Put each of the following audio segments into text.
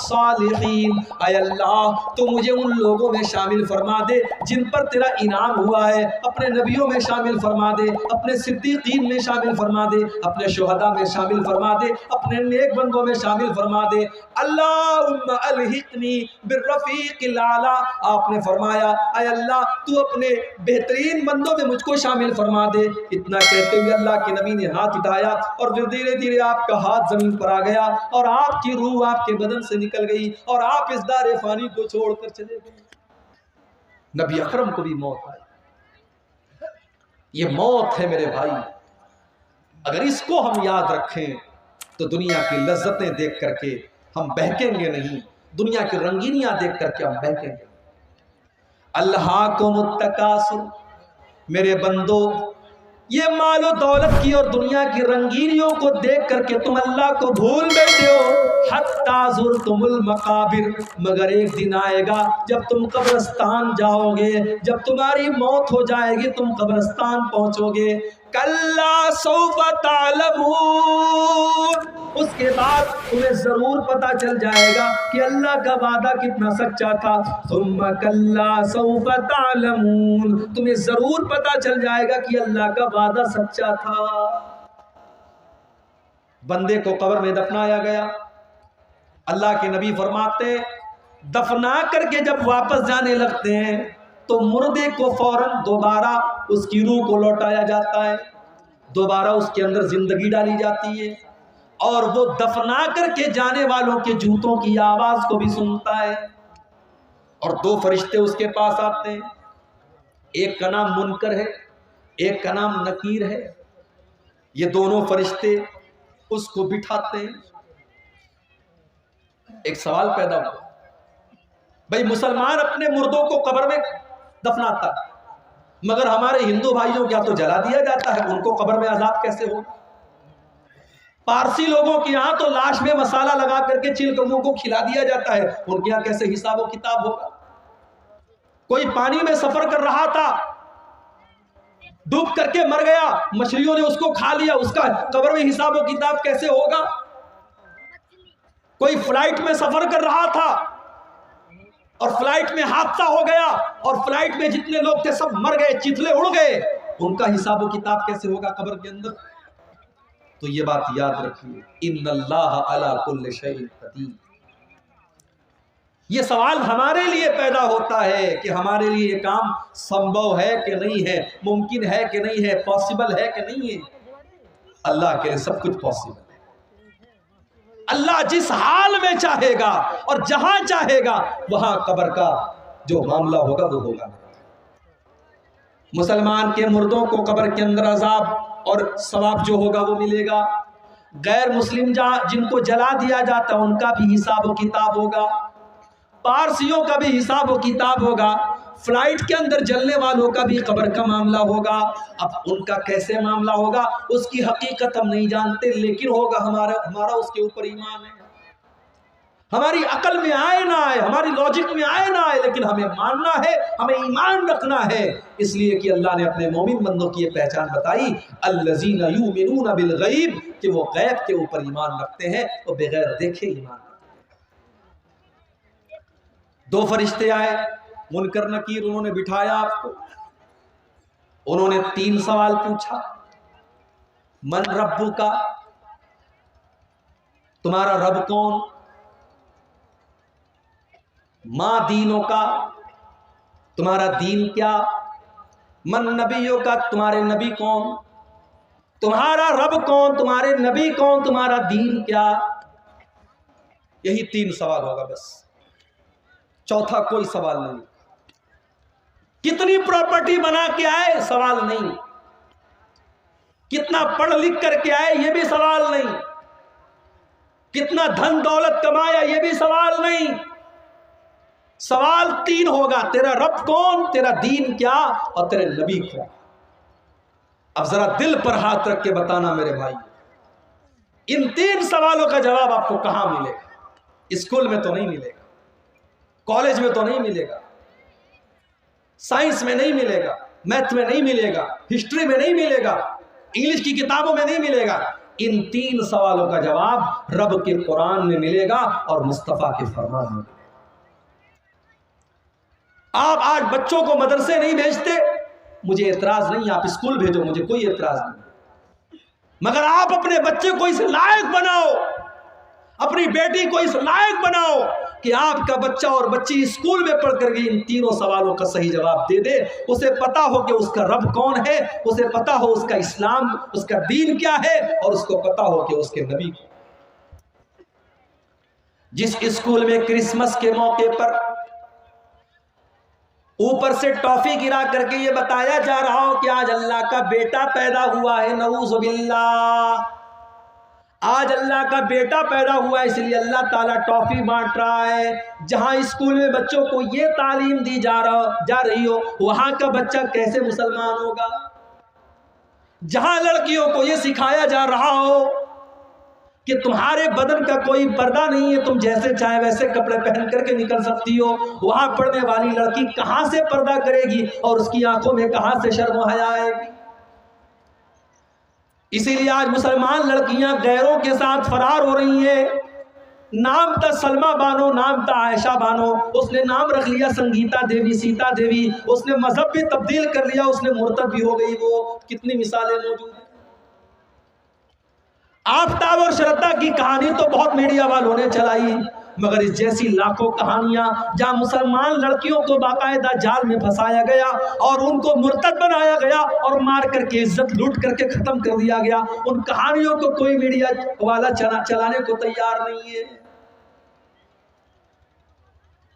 अस्सालिहीन। ऐ अल्लाह तो मुझे उन लोगों में शामिल फरमा दे जिन पर तेरा इनाम हुआ है, अपने नबियों में शामिल फरमा दे, अपने सिद्दीकीन में शामिल फरमा दे, अपने शुहदा में शामिल फरमा दे, अपने नेक बंदों में शामिल फरमा दे। अल्लाहुम्मा अलहिकनी बिर्रफीकिल आला। आपने फरमाया ऐ अल्लाह तू अपने बेहतरीन बंदों में मुझको शामिल फरमा दे। इतना कहते हुए अल्लाह के नबी ने हाथ उठाया और फिर धीरे धीरे आपका हाथ जमीन पर आ गया और आपकी रूह आपके बदन से निकल गई और आप इस दारे फानी को छोड़कर चले गए। नबी अकरम को भी मौत आई। ये मौत है मेरे भाई, अगर इसको हम याद रखें तो दुनिया की लज्जतें देख करके हम बहकेंगे नहीं, दुनिया की रंगीनियां देख करके हम बहकेंगे। अल्लाकुमुत्तकासुर, मेरे बंदो ये मालो दौलत की और दुनिया की रंगीनियों को देख करके तुम अल्लाह को भूल बैठे हो। हत्ता ज़ुरतुमुल मकाबिर, मगर एक दिन आएगा जब तुम कब्रिस्तान जाओगे, जब तुम्हारी मौत हो जाएगी, तुम कब्रिस्तान पहुंचोगे। कल्ला सौफ़ तालमून, उसके बाद तुम्हें जरूर पता चल जाएगा कि अल्लाह का वादा कितना सच्चा था। सुम्मा कल्ला सौफ़ तालमून, तुम्हें जरूर पता चल जाएगा कि अल्लाह का वादा सच्चा था। बंदे को कब्र में दफनाया गया। अल्लाह के नबी फरमाते दफना करके जब वापस जाने लगते हैं तो मुर्दे को फौरन दोबारा उसकी रूह को लौटाया जाता है, दोबारा उसके अंदर जिंदगी डाली जाती है और वो दफना करके जाने वालों के जूतों की आवाज को भी सुनता है। और दो फरिश्ते उसके पास आते हैं, एक का नाम मुनकर है, एक का नाम नकीर है। ये दोनों फरिश्ते उसको बिठाते हैं। एक सवाल पैदा हुआ, भाई मुसलमान अपने मुर्दों को कब्र में दफनाता है, मगर हमारे हिंदू भाइयों क्या तो जला दिया जाता है, उनको कब्र में अजाब कैसे होगा? पारसी लोगों के यहाँ तो लाश में मसाला लगा करके चिलकमों को खिला दिया जाता है, उनके यहाँ कैसे हिसाब व किताब होगा? कोई पानी में सफर कर रहा था, डूब करके मर गया, मछलियों ने उसको खा लिया, उसका कब्र में हिसाब व किताब कैसे होगा? कोई फ्लाइट में सफर कर रहा था और फ्लाइट में हादसा हो गया और फ्लाइट में जितने लोग थे सब मर गए, चिथले उड़ गए, उनका हिसाब व किताब कैसे होगा कब्र के अंदर? तो ये बात याद रखिए, इन्नल्लाह अला कुल्लि शैइन कदीर। ये सवाल हमारे लिए पैदा होता है कि हमारे लिए ये काम संभव है कि नहीं है, मुमकिन है कि नहीं है, पॉसिबल है कि नहीं है। अल्लाह के लिए सब कुछ पॉसिबल है। अल्लाह जिस हाल में चाहेगा और जहां चाहेगा वहां कब्र का जो मामला होगा वो होगा। मुसलमान के मुर्दों को कब्र के अंदर अजाब और सवाब जो होगा वो मिलेगा। गैर मुस्लिम जिनको जला दिया जाता है उनका भी हिसाब व किताब होगा, पारसियों का भी हिसाब व किताब होगा, फ्लाइट के अंदर जलने वालों का भी कब्र का मामला होगा। अब उनका कैसे मामला होगा उसकी हकीकत हम नहीं जानते, लेकिन होगा, हमारा उसके ऊपर ईमान है। हमारी अकल में आए ना आए, हमारी लॉजिक में आए ना आए, लेकिन हमें मानना है, हमें ईमान रखना है। इसलिए कि अल्लाह ने अपने मोमिन बंदों की ये पहचान बताई, अल्लज़ीना युमिनूना बिल गैब, कि वो गैब के ऊपर ईमान रखते हैं, वो बगैर देखे ईमान रखते हैं। दो फरिश्ते आए, मुनकर नकीर, उन्होंने बिठाया आपको, उन्होंने 3 सवाल पूछा। मन रब्बु का, तुम्हारा रब कौन? माँ दीनों का, तुम्हारा दीन क्या? मन नबियों का, तुम्हारे नबी कौन? तुम्हारा रब कौन, तुम्हारे नबी कौन, तुम्हारा दीन क्या? यही 3 सवाल होगा बस, चौथा कोई सवाल नहीं। कितनी प्रॉपर्टी बना के आए, सवाल नहीं। कितना पढ़ लिख करके आए, यह भी सवाल नहीं। कितना धन दौलत कमाया, यह भी सवाल नहीं। सवाल 3 होगा, तेरा रब कौन, तेरा दीन क्या और तेरे नबी कौन। अब जरा दिल पर हाथ रख के बताना मेरे भाई, इन 3 सवालों का जवाब आपको कहां मिलेगा? स्कूल में तो नहीं मिलेगा, कॉलेज में तो नहीं मिलेगा, साइंस में नहीं मिलेगा, मैथ में नहीं मिलेगा, हिस्ट्री में नहीं मिलेगा, इंग्लिश की किताबों में नहीं मिलेगा। इन 3 सवालों का जवाब रब के कुरान में मिलेगा और मुस्तफ़ा के फरमान में। आप आज बच्चों को मदरसे नहीं भेजते, मुझे एतराज नहीं, आप स्कूल भेजो, मुझे कोई एतराज नहीं, मगर आप अपने बच्चे को इस लायक बनाओ, अपनी बेटी को इस लायक बनाओ कि आपका बच्चा और बच्ची स्कूल में पढ़ करके इन 3 सवालों का सही जवाब दे दे। उसे पता हो कि उसका रब कौन है, उसे पता हो उसका इस्लाम, उसका दीन क्या है, और उसको पता हो कि उसके नबी को। जिस स्कूल में क्रिसमस के मौके पर ऊपर से टॉफी गिरा करके ये बताया जा रहा हो कि आज अल्लाह का बेटा पैदा हुआ है, नऊज़ु बिल्लाह, आज अल्लाह का बेटा पैदा हुआ है इसलिए अल्लाह ताला टॉफी बांट रहा है, जहां स्कूल में बच्चों को ये तालीम दी जा रही हो, वहां का बच्चा कैसे मुसलमान होगा? जहां लड़कियों को ये सिखाया जा रहा हो कि तुम्हारे बदन का कोई पर्दा नहीं है, तुम जैसे चाहे वैसे कपड़े पहन करके निकल सकती हो, वहां पढ़ने वाली लड़की कहां से पर्दा करेगी और उसकी आंखों में कहां से शर्म व हया आएगी? इसीलिए आज मुसलमान लड़कियां गैरों के साथ फरार हो रही हैं। नाम था सलमा बानो, नाम था आयशा बानो, उसने नाम रख लिया संगीता देवी, सीता देवी, उसने मजहब भी तब्दील कर लिया, उसने मुर्तद भी हो गई। वो कितनी मिसालें मौजूद हैं। आफताब और श्रद्धा की कहानी तो बहुत मीडिया वालों ने चलाई, मगर इस जैसी लाखों कहानियां जहां मुसलमान लड़कियों को बाकायदा जाल में फंसाया गया और उनको मुर्तद बनाया गया और मार करके इज्जत लूट करके खत्म कर दिया गया, उन कहानियों को कोई मीडिया वाला चलाने को तैयार नहीं है।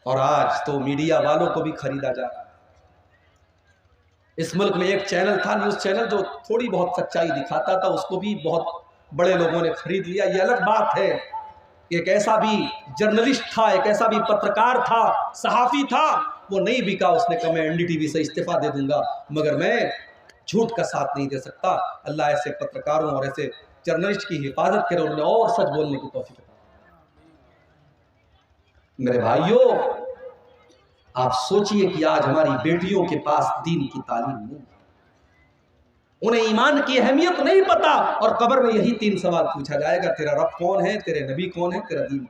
और आज तो मीडिया वालों को भी खरीदा जा रहा है। इस मुल्क में एक चैनल था, न्यूज चैनल, जो थोड़ी बहुत सच्चाई दिखाता था, उसको भी बहुत बड़े लोगों ने खरीद लिया। ये अलग बात है, एक ऐसा भी जर्नलिस्ट था, एक ऐसा भी पत्रकार था, सहाफ़ी था, वो नहीं बिका। उसने कहा मैं एनडीटीवी से इस्तीफा दे दूंगा, मगर मैं झूठ का साथ नहीं दे सकता। अल्लाह ऐसे पत्रकारों और ऐसे जर्नलिस्ट की हिफाजत करे, उन्हें और सच बोलने की तौफीक दे। मेरे भाइयों, आप सोचिए कि आज हमारी बेटियों के पास दीन की तालीम नहीं, उन्हें ईमान की अहमियत नहीं पता, और कब्र में यही 3 सवाल पूछा जाएगा, तेरा रब कौन है, तेरे नबी कौन है, तेरा दीन।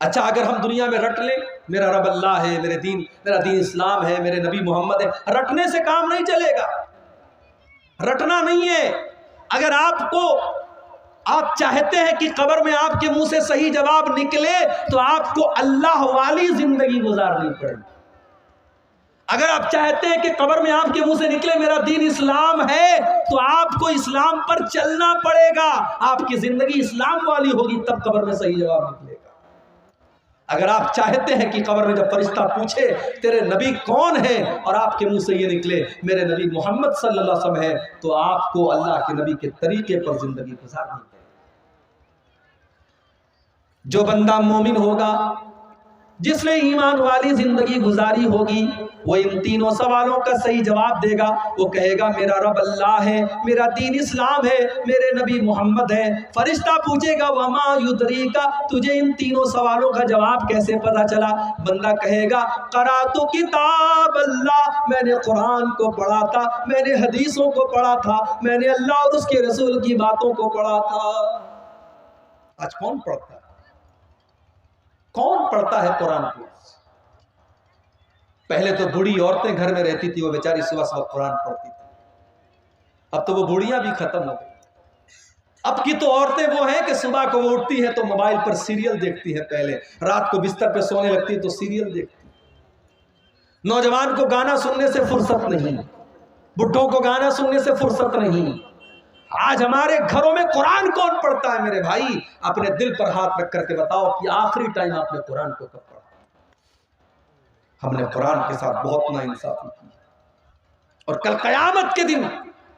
अच्छा, अगर हम दुनिया में रट लें मेरा रब अल्लाह है, मेरा दीन इस्लाम है, मेरे नबी मोहम्मद है, रटने से काम नहीं चलेगा। रटना नहीं है। अगर आप चाहते हैं कि कब्र में आपके मुंह से सही जवाब निकले, तो आपको अल्लाह वाली जिंदगी गुजारनी पड़ेगी। अगर आप चाहते हैं कि कब्र में आपके मुंह से निकले मेरा दीन इस्लाम है, तो आपको इस्लाम पर चलना पड़ेगा। आपकी जिंदगी इस्लाम वाली होगी, तब कब्र में सही जवाब निकलेगा। अगर आप चाहते हैं कि कब्र में जब फरिश्ता पूछे तेरे नबी कौन है, और आपके मुंह से ये निकले मेरे नबी मोहम्मद सल्लल्लाहु अलैहि वसल्लम है, तो आपको अल्लाह के नबी के तरीके पर जिंदगी गुजारनी है। जो बंदा मोमिन होगा, जिसने ईमान वाली जिंदगी गुजारी होगी, वो इन 3 सवालों का सही जवाब देगा। वो कहेगा मेरा रब अल्लाह है, मेरा दीन इस्लाम है, मेरे नबी मोहम्मद है। फरिश्ता पूछेगा वमा युदरीका, तुझे इन 3 सवालों का जवाब कैसे पता चला? बंदा कहेगा क़राअतु किताब अल्लाह, मैंने कुरान को पढ़ा था, मैंने हदीसों को पढ़ा था, मैंने अल्लाह और उसके रसूल की बातों को पढ़ा था। आज कौन पढ़ता है? कौन पढ़ता है कुरान को? पहले तो बूढ़ी औरतें घर में रहती थी, वो बेचारी सुबह सुबह कुरान पढ़ती थी। अब तो वो बूढ़ियां भी खत्म हो गई। अब की तो औरतें वो हैं कि सुबह को वो उठती हैं तो मोबाइल पर सीरियल देखती हैं, पहले रात को बिस्तर पे सोने लगती है तो सीरियल देखती है। नौजवान को गाना सुनने से फुर्सत नहीं, बुढ़ों को गाना सुनने से फुर्सत नहीं। आज हमारे घरों में कुरान कौन पढ़ता है? मेरे भाई, अपने दिल पर हाथ रख करके बताओ कि आखिरी टाइम आपने कुरान को कब पढ़ा? हमने कुरान के साथ बहुत नाइंसाफी की, और कल क़यामत के दिन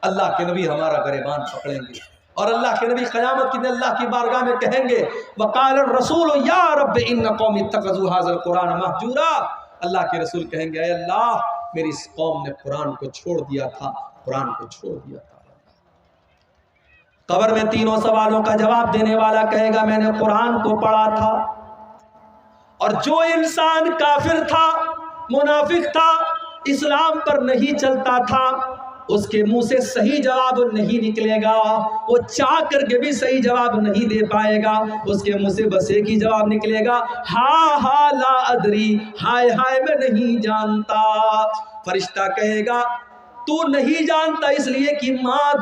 अल्लाह के नबी हमारा गिरबान पकड़ेंगे, और अल्लाह के नबी क़यामत के दिन अल्लाह की बारगाह में कहेंगे वक़ाल रसूल या रब इन्न कौमी इत्तख़ज़ू हाज़ल कुरान महजूरा। अल्लाह के रसूल कहेंगे ऐ अल्लाह, मेरी इस कौम ने कुरान को छोड़ दिया था, कुरान को छोड़ दिया था। कब्र में 3 सवालों का जवाब देने वाला कहेगा मैंने कुरान को पढ़ा था। और जो इंसान काफिर था, मुनाफिक था, इस्लाम पर नहीं चलता था, उसके मुंह से सही जवाब नहीं निकलेगा, वो चाह करके भी सही जवाब नहीं दे पाएगा। उसके मुंह से बस एक ही जवाब निकलेगा, हा हा ला अदरी, हाय हाय मैं नहीं जानता। फरिश्ता कहेगा तू नहीं जानता इसलिए कि माँ